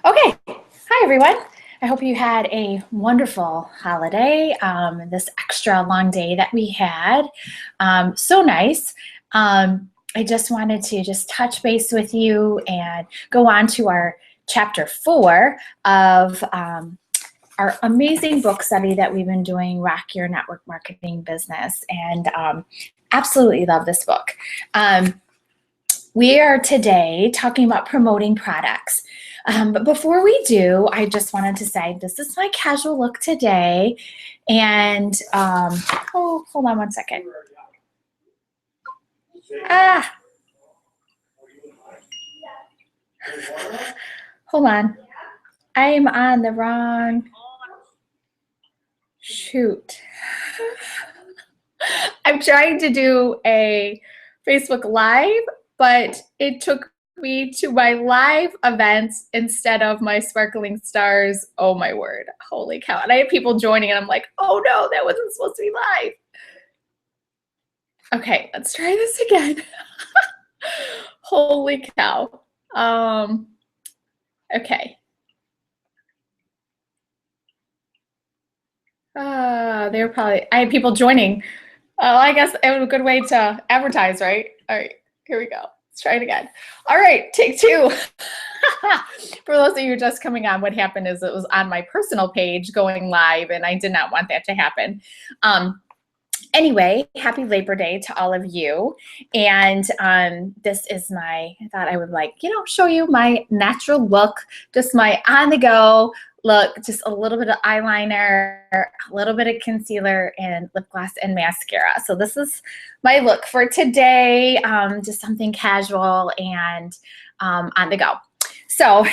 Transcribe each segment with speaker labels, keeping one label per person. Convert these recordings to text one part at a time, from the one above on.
Speaker 1: Okay, hi everyone. I hope you had a wonderful holiday, this extra long day that we had. So nice. I just wanted to just touch base with you and go on to our chapter 4 of our amazing book study that we've been doing, Rock Your Network Marketing Business, and absolutely love this book. We are today talking about promoting products. But before we do, I just wanted to say this is my casual look today. And, hold on one second. Hold on. I am on the wrong, shoot. I'm trying to do a Facebook Live, but it took me to my live events instead of my Sparkling Stars. Oh my word, holy cow. And I had people joining and I'm like, oh no, that wasn't supposed to be live. Okay, let's try this again. Holy cow. Okay. They were probably, I had people joining. I guess it was a good way to advertise, right? All right, here we go. Let's try it again. All right, take 2. For those of you just coming on, what happened is it was on my personal page going live, and I did not want that to happen. Anyway, happy Labor Day to all of you. And this is I thought I would show you my natural look, just my on-the-go look, just a little bit of eyeliner, a little bit of concealer, and lip gloss and mascara. So this is my look for today, just something casual and on the go. So,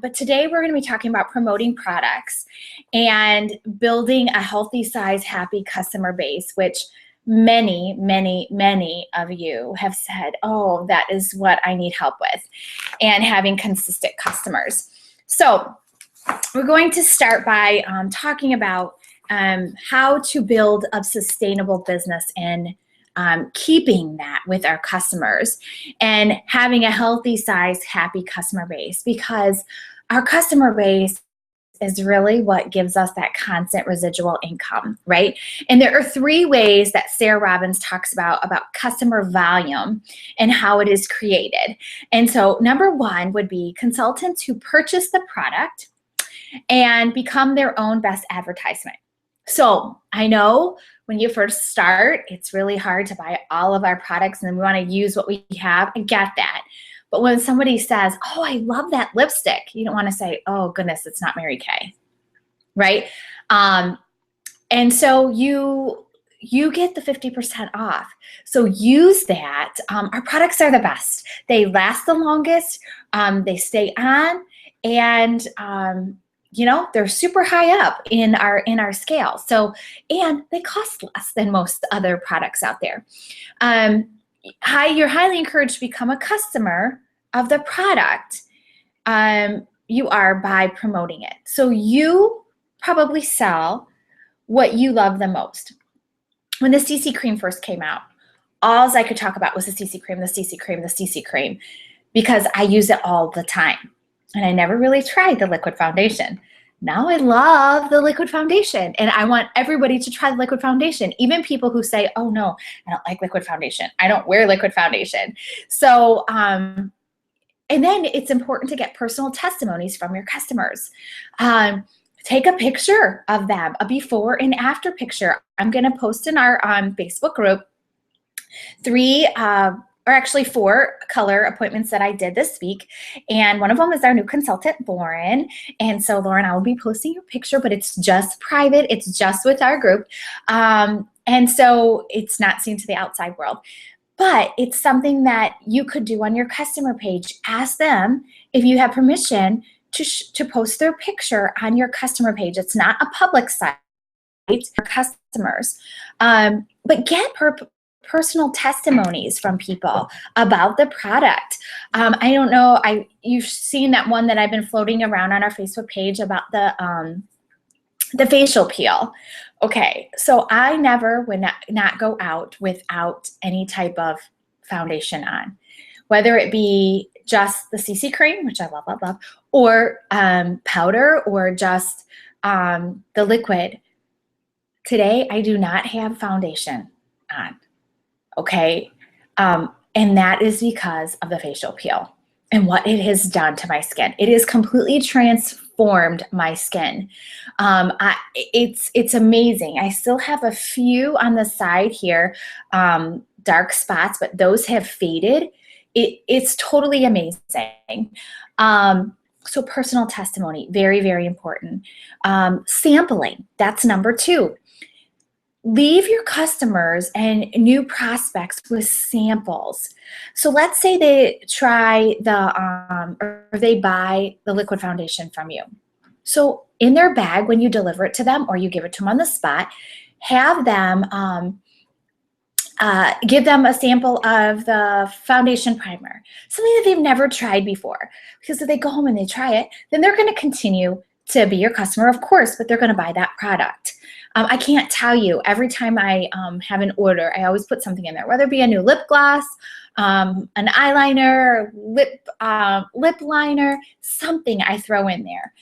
Speaker 1: but today we're going to be talking about promoting products and building a healthy size, happy customer base, which many, many, many of you have said, oh, that is what I need help with, and having consistent customers. So we're going to start by talking about how to build a sustainable business and keeping that with our customers and having a healthy size, happy customer base, because our customer base is really what gives us that constant residual income, right? And there are 3 ways that Sarah Robbins talks about customer volume and how it is created. And so number 1 would be consultants who purchase the product and become their own best advertisement. So I know when you first start, it's really hard to buy all of our products and then we want to use what we have. I get that. But when somebody says, oh, I love that lipstick, you don't want to say, oh, goodness, it's not Mary Kay, right? And so you get the 50% off. So use that. Our products are the best. They last the longest. They stay on. And they're super high up in our scale. So, and they cost less than most other products out there. You're highly encouraged to become a customer of the product. You are by promoting it. So you probably sell what you love the most. When the CC cream first came out, all I could talk about was the CC cream, the CC cream, the CC cream, because I use it all the time. And I never really tried the liquid foundation. Now I love the liquid foundation, and I want everybody to try the liquid foundation, even people who say, oh no, I don't like liquid foundation. I don't wear liquid foundation. So, and then it's important to get personal testimonies from your customers. Take a picture of them, a before and after picture. I'm going to post in our Facebook group 4 color appointments that I did this week. And one of them is our new consultant, Lauren. And so Lauren, I will be posting your picture, but it's just private. It's just with our group. And so it's not seen to the outside world. But it's something that you could do on your customer page. Ask them if you have permission to post their picture on your customer page. It's not a public site for customers. But get personal testimonies from people about the product. I don't know, you've seen that one that I've been floating around on our Facebook page about the facial peel. Okay, so I never would not go out without any type of foundation on, whether it be it just the CC cream, which I love, love, love, or powder, or just the liquid? Today, I do not have foundation on, okay? And that is because of the facial peel and what it has done to my skin. It has completely transformed my skin. It's amazing. I still have a few on the side here, dark spots, but those have faded. It's totally amazing. So personal testimony, very, very important. Sampling, that's number 2. Leave your customers and new prospects with samples. So let's say they try or they buy the liquid foundation from you. So in their bag, when you deliver it to them or you give it to them on the spot, have them give them a sample of the foundation primer, something that they've never tried before. Because if they go home and they try it, then they're going to continue to be your customer, of course, but they're going to buy that product. I can't tell you, every time I have an order, I always put something in there, whether it be a new lip gloss, an eyeliner, lip liner, something I throw in there.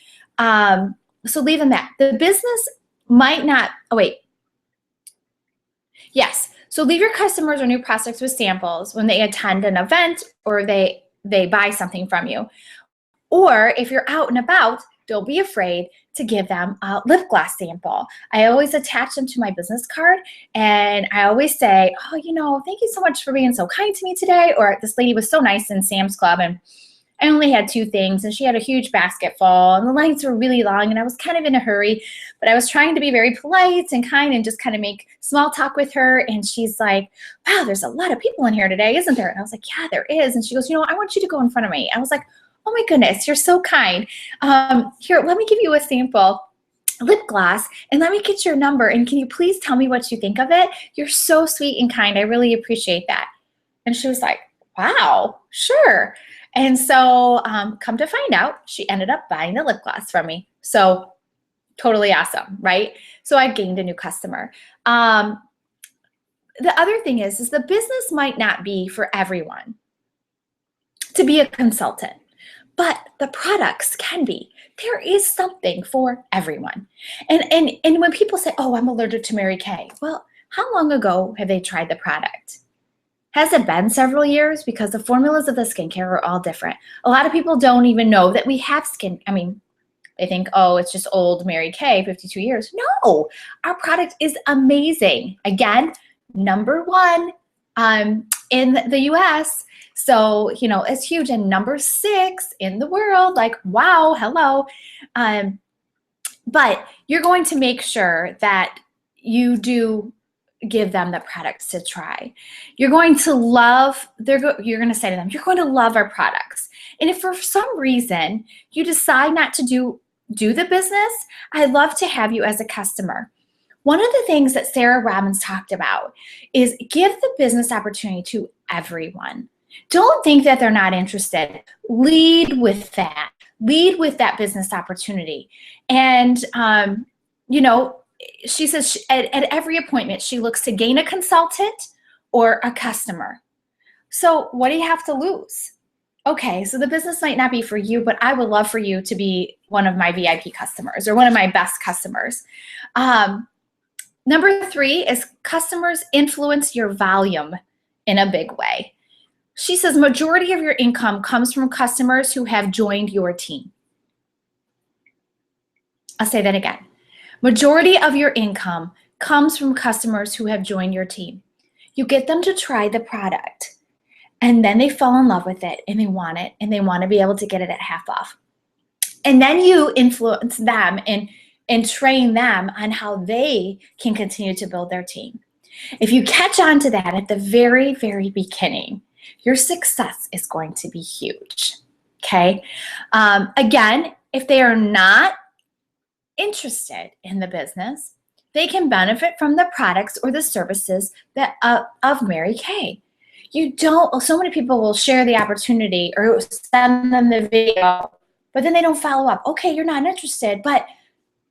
Speaker 1: So leave them that. The business might not, yes. So leave your customers or new prospects with samples when they attend an event or they buy something from you. Or if you're out and about, don't be afraid to give them a lip gloss sample. I always attach them to my business card, and I always say, oh, thank you so much for being so kind to me today. Or this lady was so nice in Sam's Club, and I only had 2 things, and she had a huge basket full, and the lines were really long, and I was kind of in a hurry, but I was trying to be very polite and kind and just kind of make small talk with her, and she's like, wow, there's a lot of people in here today, isn't there? And I was like, yeah, there is. And she goes, I want you to go in front of me. I was like, oh my goodness, you're so kind. Here, let me give you a sample lip gloss and let me get your number, and can you please tell me what you think of it? You're so sweet and kind. I really appreciate that. And she was like, wow, sure. And so come to find out, she ended up buying the lip gloss from me. So totally awesome, right? So I've gained a new customer. The other thing is the business might not be for everyone to be a consultant, but the products can be. There is something for everyone. And when people say, oh, I'm allergic to Mary Kay, well, how long ago have they tried the product? Has it been several years? Because the formulas of the skincare are all different. A lot of people don't even know that we have they think, oh, it's just old Mary Kay, 52 years. No, our product is amazing. Again, number 1 in the US. So, it's huge. And number 6 in the world, like, wow, hello. But you're going to make sure that you do give them the products to try. You're going to love, you're going to say to them, you're going to love our products. And if for some reason you decide not to do the business, I'd love to have you as a customer. One of the things that Sarah Robbins talked about is give the business opportunity to everyone. Don't think that they're not interested. Lead with that. Lead with that business opportunity. And, she says at every appointment, she looks to gain a consultant or a customer. So what do you have to lose? Okay, so the business might not be for you, but I would love for you to be one of my VIP customers or one of my best customers. Number 3 is customers influence your volume in a big way. She says majority of your income comes from customers who have joined your team. I'll say that again. Majority of your income comes from customers who have joined your team. You get them to try the product, and then they fall in love with it, and they want it, and they want to be able to get it at half off. And then you influence them and train them on how they can continue to build their team. If you catch on to that at the very, very beginning, your success is going to be huge, okay? Again, if they are not interested in the business, they can benefit from the products or the services that of Mary Kay. So many people will share the opportunity or send them the video, but then they don't follow up. Okay, you're not interested, but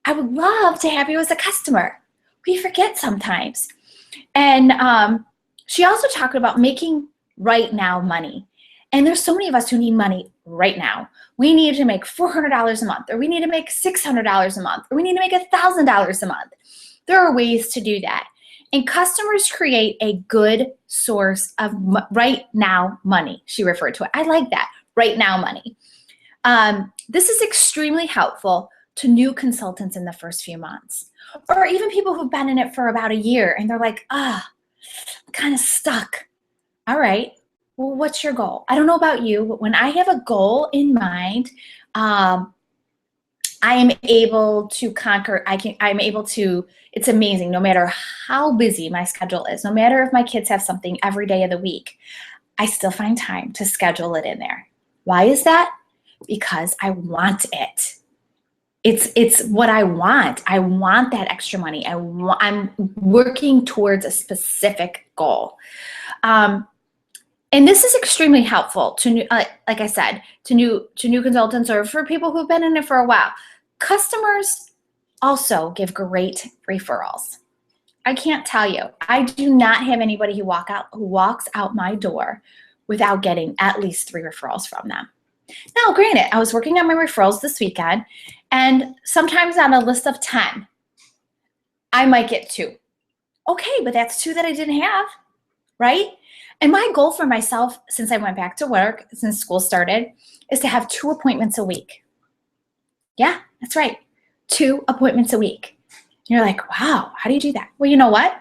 Speaker 1: I would love to have you as a customer. We forget sometimes. And she also talked about making right now money. And there's so many of us who need money right now. We need to make $400 a month, or we need to make $600 a month, or we need to make $1,000 a month. There are ways to do that. And customers create a good source of right now money. She referred to it. I like that, right now money. This is extremely helpful to new consultants in the first few months, or even people who've been in it for about a year and they're like, I'm kind of stuck. All right, well, what's your goal? I don't know about you, but when I have a goal in mind, I am able to conquer, I'm able to, it's amazing, no matter how busy my schedule is, no matter if my kids have something every day of the week, I still find time to schedule it in there. Why is that? Because I want it. It's what I want. I want that extra money. I'm working towards a specific goal. And this is extremely helpful to new, like I said, to new consultants, or for people who've been in it for a while. Customers also give great referrals. I can't tell you, I do not have anybody who walks out my door without getting at least 3 referrals from them. Now, granted, I was working on my referrals this weekend, and sometimes on a list of 10, I might get 2. Okay, but that's 2 that I didn't have, right? And my goal for myself, since I went back to work, since school started, is to have 2 appointments a week. Yeah, that's right. 2 appointments a week. And you're like, wow, how do you do that? Well, you know what?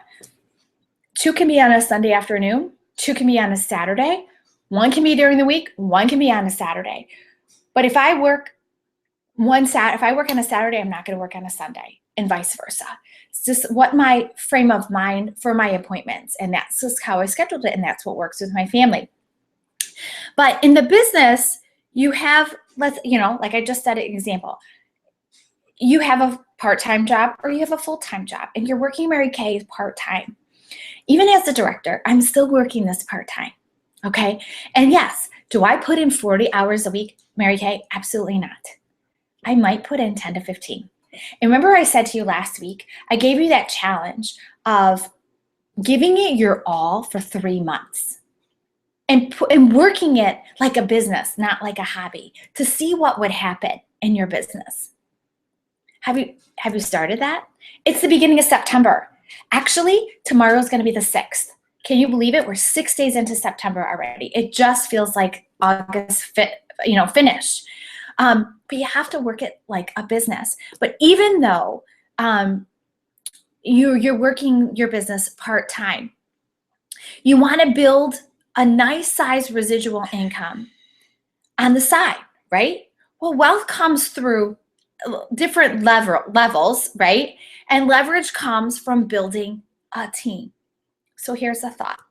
Speaker 1: 2 can be on a Sunday afternoon. 2 can be on a Saturday. 1 can be during the week. 1 can be on a Saturday. But if I work on a Saturday, I'm not going to work on a Sunday, and vice versa. It's just what my frame of mind for my appointments, and that's just how I scheduled it, and that's what works with my family. But in the business, you have, like I just said, an example. You have a part-time job or you have a full-time job, and you're working Mary Kay part-time. Even as a director, I'm still working this part-time, okay? And yes, do I put in 40 hours a week, Mary Kay? Absolutely not. I might put in 10 to 15. And remember I said to you last week, I gave you that challenge of giving it your all for 3 months and working it like a business, not like a hobby, to see what would happen in your business. Have you started that? It's the beginning of September. Actually, tomorrow's going to be the 6th. Can you believe it? We're 6 days into September already. It just feels like August finished. But you have to work it like a business. But even though you're working your business part-time, you want to build a nice size residual income on the side, right? Well, wealth comes through different levels, right? And leverage comes from building a team. So here's the thought.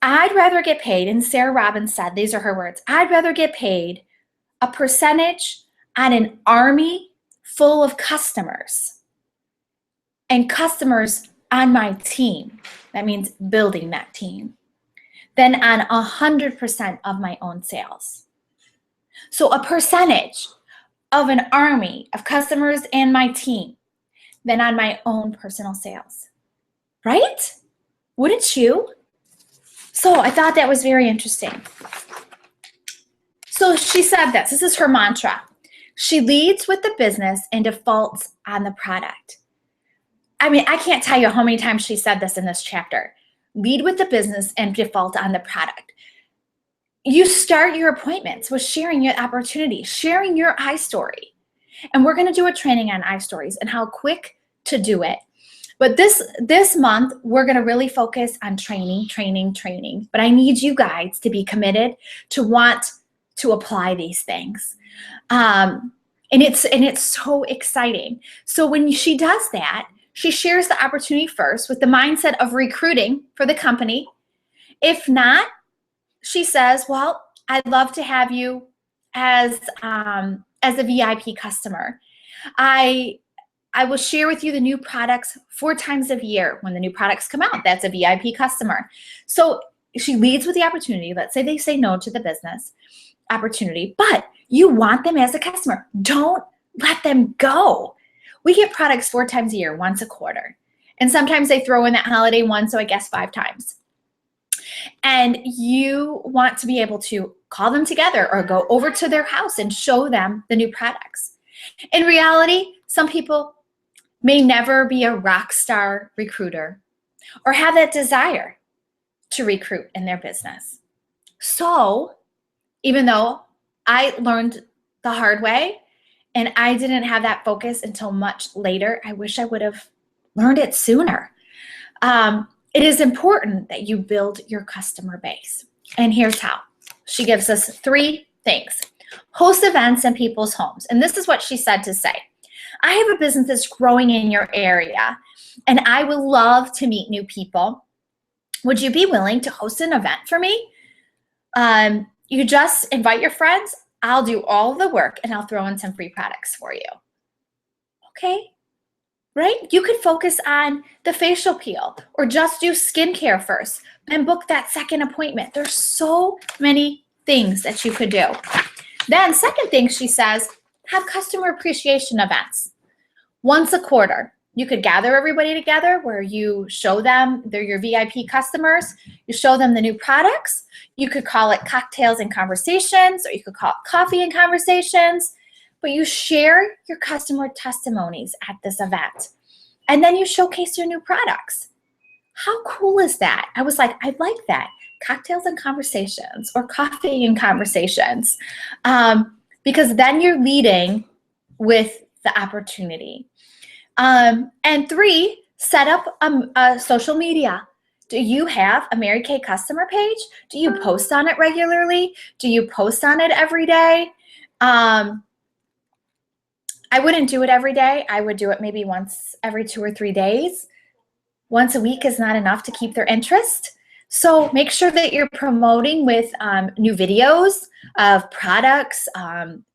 Speaker 1: I'd rather get paid, and Sarah Robbins said, these are her words, I'd rather get paid a percentage on an army full of customers and customers on my team, that means building that team, than on 100% of my own sales. So a percentage of an army of customers and my team than on my own personal sales, right? Wouldn't you? So I thought that was very interesting. So she said this is her mantra. She leads with the business and defaults on the product. I mean, I can't tell you how many times she said this in this chapter. Lead with the business and default on the product. You start your appointments with sharing your opportunity, sharing your iStory. And we're going to do a training on iStories and how quick to do it. But this month, we're going to really focus on training. But I need you guys to be committed to want to apply these things. And it's so exciting. So when she does that, she shares the opportunity first with the mindset of recruiting for the company. If not, she says, well, I'd love to have you as a VIP customer. I will share with you the new products 4 times a year. When the new products come out, that's a VIP customer. So she leads with the opportunity. Let's say they say no to the business opportunity, but you want them as a customer. Don't let them go. We get products 4 times a year, once a quarter. And sometimes they throw in that holiday one, so I guess 5 times. And you want to be able to call them together or go over to their house and show them the new products. In reality, some people may never be a rock star recruiter or have that desire to recruit in their business. So even though I learned the hard way and I didn't have that focus until much later, I wish I would have learned it sooner. It is important that you build your customer base. And here's how. She gives us 3 things. Host events in people's homes. And this is what she said to say. I have a business that's growing in your area, and I would love to meet new people. Would you be willing to host an event for me? You just invite your friends. I'll do all the work, and I'll throw in some free products for you. Okay, right? You could focus on the facial peel or just do skincare first and book that second appointment. There's so many things that you could do. Then second thing she says, have customer appreciation events once a quarter. You could gather everybody together where you show them, they're your VIP customers, you show them the new products. You could call it cocktails and conversations, or you could call it coffee and conversations, but you share your customer testimonies at this event. And then you showcase your new products. How cool is that? I was like, I'd like that. Cocktails and conversations or coffee and conversations. Because then you're leading with the opportunity. And 3, set up a social media. Do you have a Mary Kay customer page? Do you post on it regularly? Do you post on it every day? I wouldn't do it every day. I would do it maybe once every 2 or 3 days. Once a week is not enough to keep their interest. So make sure that you're promoting with new videos of products,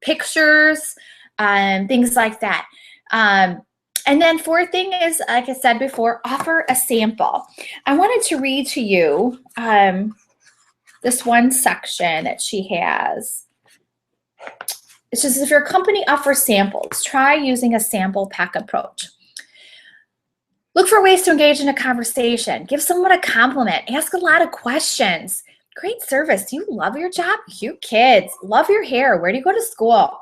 Speaker 1: pictures, things like that. And then 4th thing is, like I said before, offer a sample. I wanted to read to you this one section that she has. It says, if your company offers samples, try using a sample pack approach. Look for ways to engage in a conversation. Give someone a compliment. Ask a lot of questions. Great service. Do you love your job? Cute kids. Love your hair. Where do you go to school?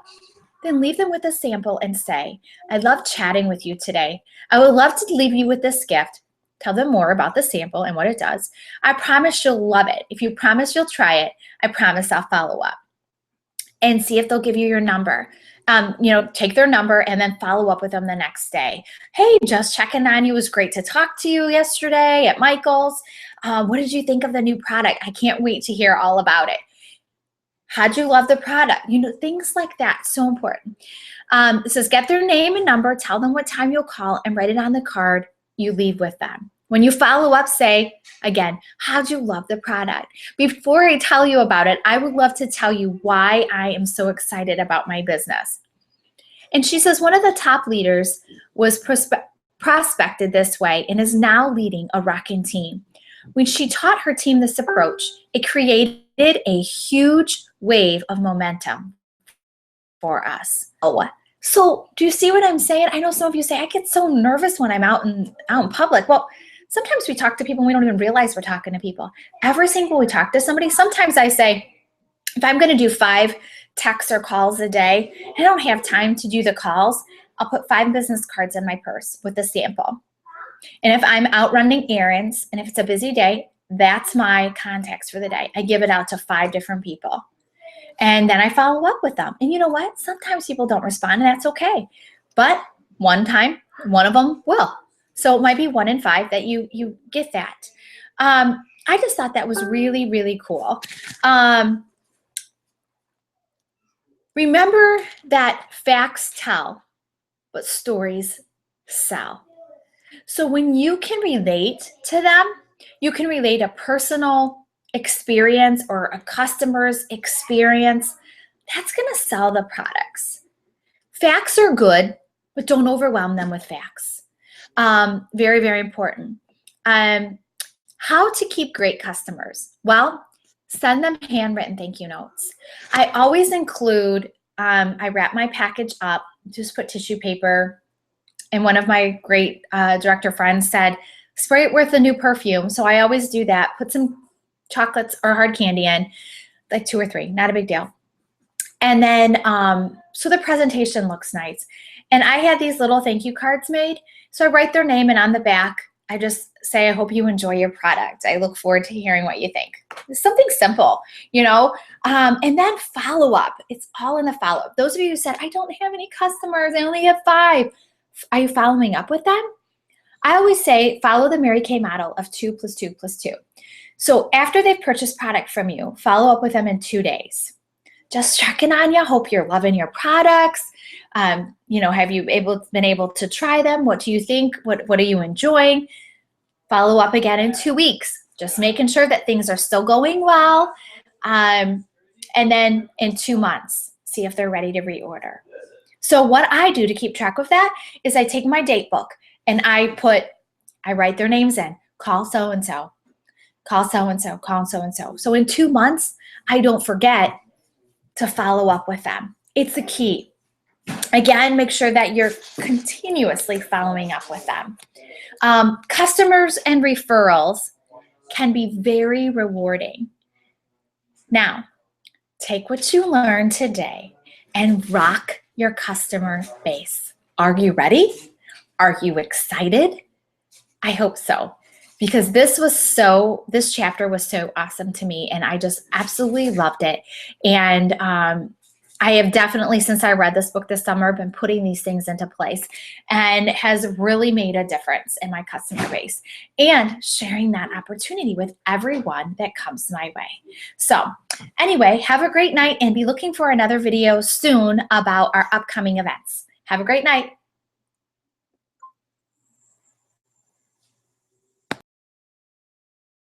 Speaker 1: Then leave them with a sample and say, I love chatting with you today. I would love to leave you with this gift. Tell them more about the sample and what it does. I promise you'll love it. If you promise you'll try it, I promise I'll follow up. And see if they'll give you your number. Take their number and then follow up with them the next day. Hey, just checking on you. It was great to talk to you yesterday at Michael's. What did you think of the new product? I can't wait to hear all about it. How'd you love the product? Things like that. So important. It says, get their name and number, tell them what time you'll call, and write it on the card you leave with them. When you follow up, say, again, how'd you love the product? Before I tell you about it, I would love to tell you why I am so excited about my business. And she says one of the top leaders was prospected this way and is now leading a rockin' team. When she taught her team this approach, it created a huge wave of momentum for us. So do you see what I'm saying? I know some of you say, I get so nervous when I'm out in public. Well, sometimes we talk to people and we don't even realize we're talking to people. Every single we talk to somebody, sometimes I say, if I'm going to do 5 texts or calls a day, and I don't have time to do the calls, I'll put 5 business cards in my purse with a sample. And if I'm out running errands, and if it's a busy day, that's my contacts for the day. I give it out to 5 different people. And then I follow up with them. And you know what? Sometimes people don't respond, and that's okay. But one time, one of them will. So it might be 1 in 5 that you get that. I just thought that was really, really cool. Remember that facts tell, but stories sell. So when you can relate to them, you can relate a personal experience or a customer's experience, that's going to sell the products. Facts are good, but don't overwhelm them with facts. Very, very important. How to keep great customers? Well, send them handwritten thank you notes. I always include, I wrap my package up, just put tissue paper, and one of my great director friends said, spray it with a new perfume. So I always do that. Put some chocolates or hard candy in, like 2 or 3, not a big deal. And then, so the presentation looks nice. And I had these little thank you cards made. So I write their name, and on the back, I just say, I hope you enjoy your product. I look forward to hearing what you think. It's something simple, you know? And then follow up. It's all in the follow up. Those of you who said, I don't have any customers, I only have 5. Are you following up with them? I always say, follow the Mary Kay model of 2 + 2 + 2. So after they've purchased product from you, follow up with them in 2 days. Just checking on you. Hope you're loving your products. You know, have you been able to try them? What do you think? What are you enjoying? Follow up again in 2 weeks. Just making sure that things are still going well. And then in 2 months, see if they're ready to reorder. So what I do to keep track of that is I take my date book and I write their names in. Call so-and-so. Call so-and-so. Call so-and-so. So in 2 months, I don't forget to follow up with them. It's the key. Again, make sure that you're continuously following up with them. Customers and referrals can be very rewarding. Now, take what you learned today and rock your customer base. Are you ready? Are you excited? I hope so, because this chapter was so awesome to me, and I just absolutely loved it. And I have definitely, since I read this book this summer, been putting these things into place, and has really made a difference in my customer base and sharing that opportunity with everyone that comes my way. So anyway, have a great night, and be looking for another video soon about our upcoming events. Have a great night.